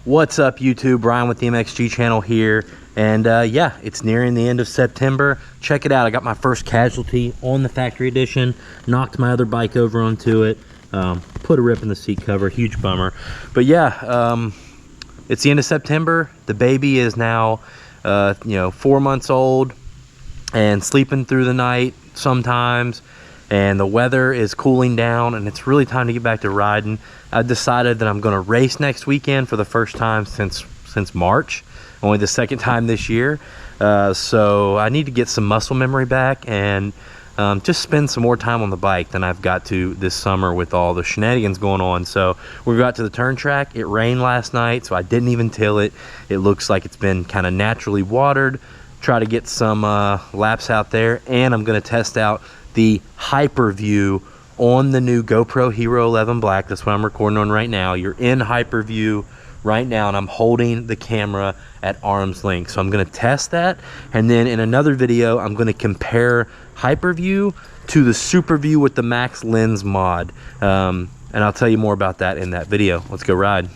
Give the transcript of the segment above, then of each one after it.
What's up, YouTube? Brian with the MXG channel here, and yeah, it's nearing the end of September. Check it out, I got my first casualty on the factory edition. Knocked my other bike over onto it, put a rip in the seat cover, huge bummer. But yeah, it's the end of September. The baby is now 4 months old and sleeping through the night sometimes, and the weather is cooling down, and it's really time to get back to riding. I've decided that I'm going to race next weekend for the first time since March, only the second time this year. So I need to get some muscle memory back and just spend some more time on the bike than I've got to this summer with all the shenanigans going on. So we got to the turn track. It rained last night, so I didn't even till it. It looks like it's been kind of naturally watered. Try to get some laps out there, and I'm going to test out the HYPERVIEW on the new GoPro Hero 11 Black. That's what I'm recording on right now. You're in HYPERVIEW right now, and I'm holding the camera at arm's length. So I'm going to test that, and then in another video I'm going to compare HYPERVIEW to the SuperView with the Max Lens mod, and I'll tell you more about that in that video. Let's go ride.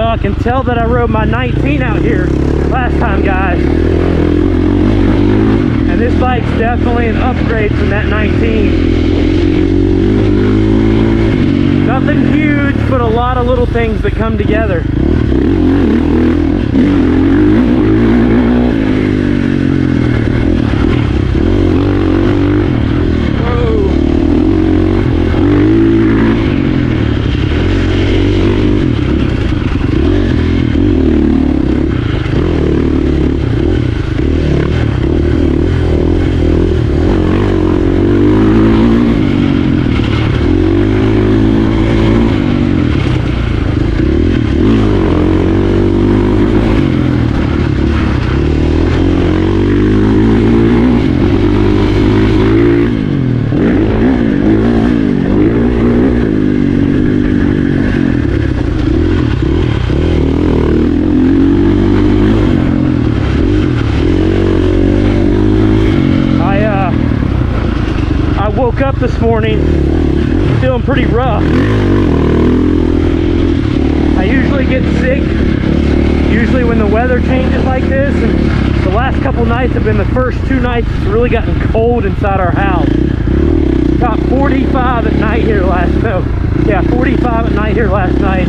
I can tell that I rode my 19 out here last time, guys, and this bike's definitely an upgrade from that 19. Nothing huge, but a lot of little things that come together. Woke up this morning feeling pretty rough. I usually get sick when the weather changes like this, and the last couple nights have been the first 2 nights it's really gotten cold inside our house. Got 45 at night here last night. 45 at night here last night.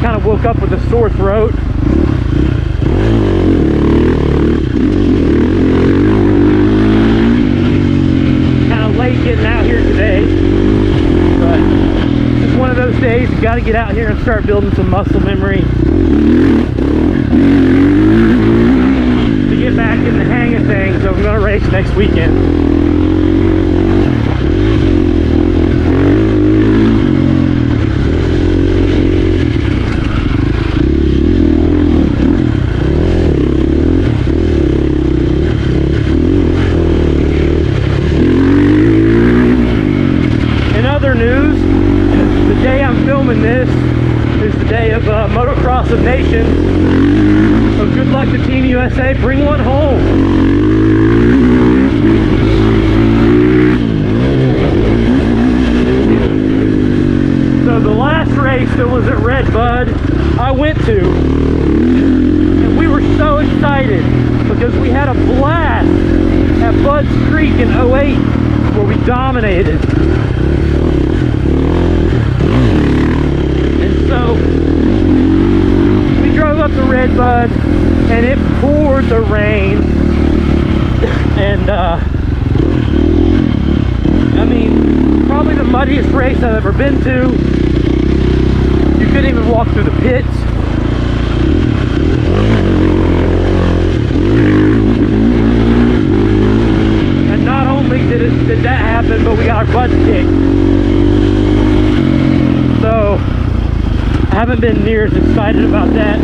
Kind of woke up with a sore throat. Late getting out here today, but it's one of those days you got to get out here and start building some muscle memory to get back in the hang of things. So I'm going to race next weekend. This is the day of Motocross of Nations, so good luck to Team USA. Bring one home. race that was at Red Bud I went to, and we were so excited because we had a blast at Bud's Creek in 08 where we dominated. And so we drove up to Red Bud and it poured the rain, and I mean, probably the muddiest race I've ever been to. You couldn't even walk through the pits. And not only did that happen, but we got our butts kicked. So I haven't been near as excited about that.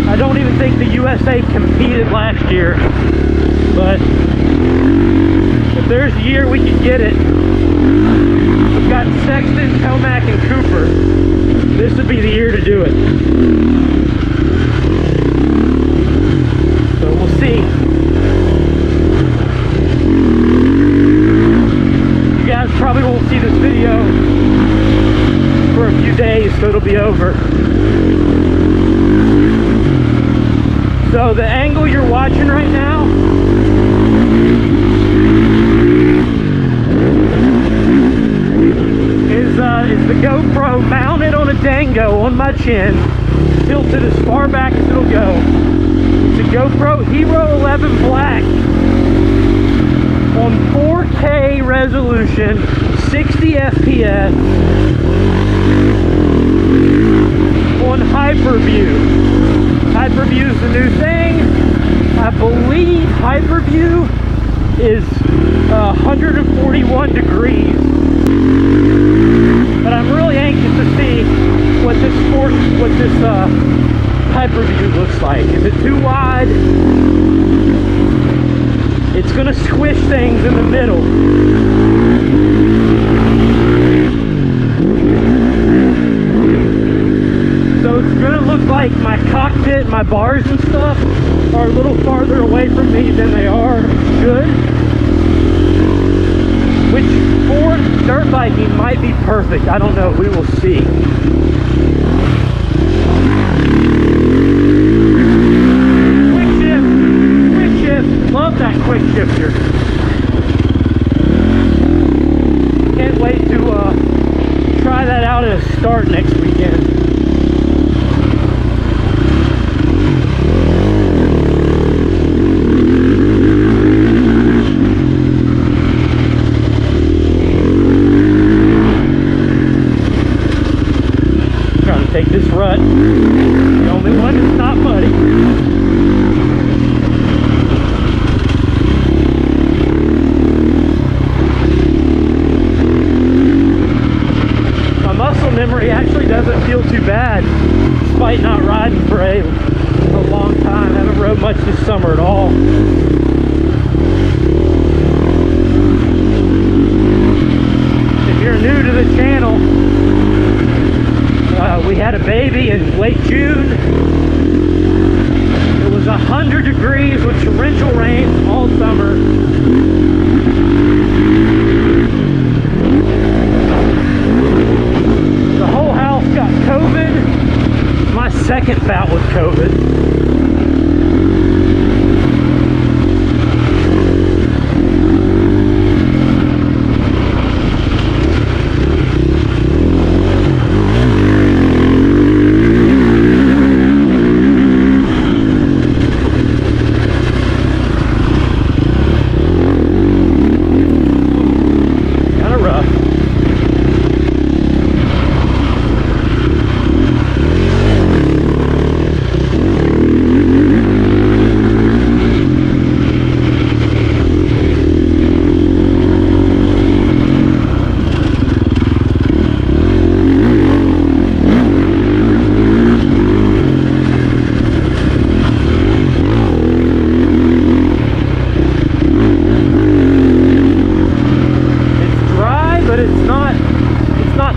I don't even think the USA competed last year, but if there's a year we can get it, we've got Sexton, Tomac, and Cooper. This would be the year to do it. So we'll see. You guys probably won't see this video for a few days, so it'll be over. So the angle you're watching right now is the GoPro mounted on a dango on my chin, tilted as far back as it'll go. It's a GoPro Hero 11 Black on 4K resolution, 60 FPS on HYPERVIEW. HYPERVIEw is the new thing. I believe HYPERVIEw is 141 degrees. But I'm really anxious to see what this HYPERVIEw looks like. Is it too wide? It's gonna squish things in the middle. So it's gonna look like my cockpit, my bars and stuff are a little farther away from me than they are good. Which for dirt biking might be perfect. I don't know. We will see. Quick shift. Quick shift. Love that quick shifter. Can't wait to try that out at a start next weekend. Take this rut, the only one that's not muddy. My muscle memory actually doesn't feel too bad, despite not riding for a long time. I haven't rode much this summer at all. If you're new to the channel, we had a baby in late June. It was 100 degrees with torrential rain all summer. The whole house got COVID. My second bout with COVID.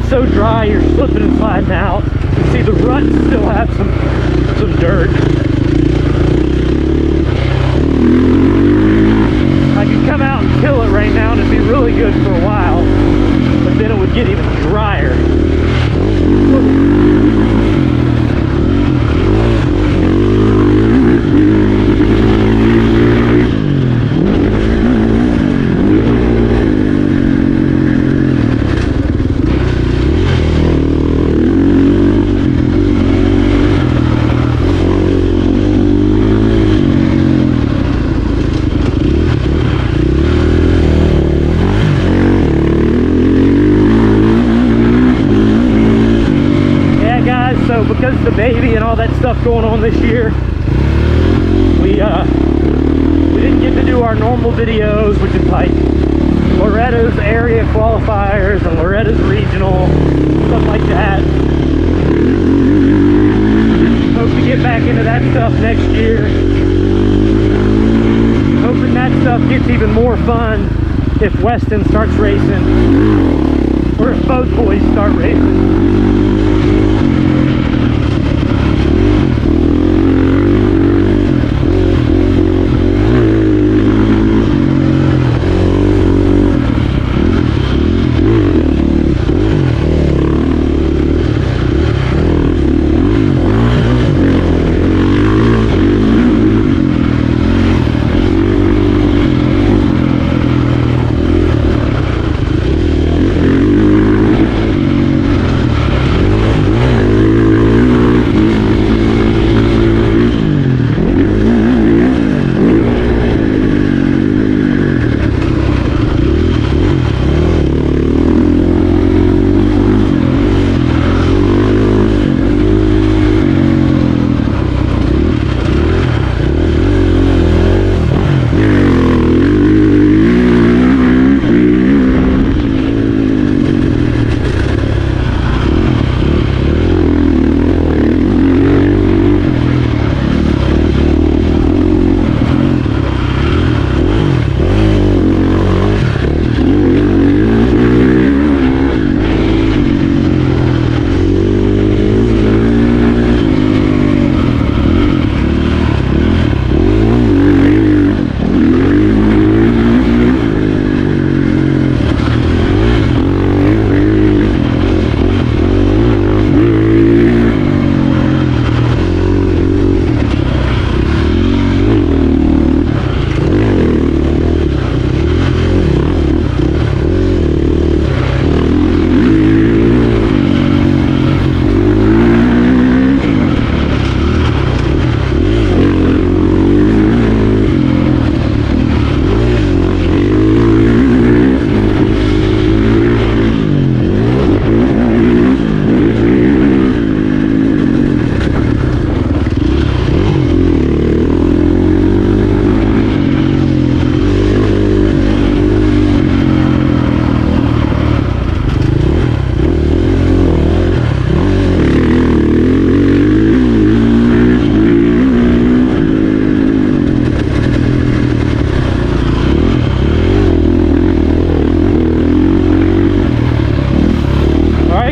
So dry, you're slipping and sliding out. You see the ruts still have some dirt. I could come out and kill it right now and it'd be really good for a while, but then it would get even drier. the baby and all that stuff going on this year, we didn't get to do our normal videos, which is like Loretta's area qualifiers and Loretta's regional, stuff like that. Hope to get back into that stuff next year. Hoping that stuff gets even more fun if Weston starts racing, or if both boys start racing.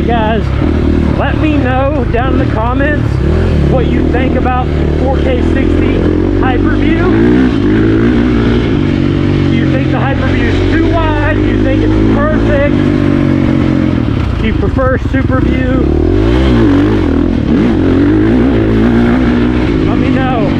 Guys, let me know down in the comments what you think about 4K60 HYPERVIEW. Do you think the HYPERVIEW is too wide? Do you think it's perfect? Do you prefer SuperView? Let me know.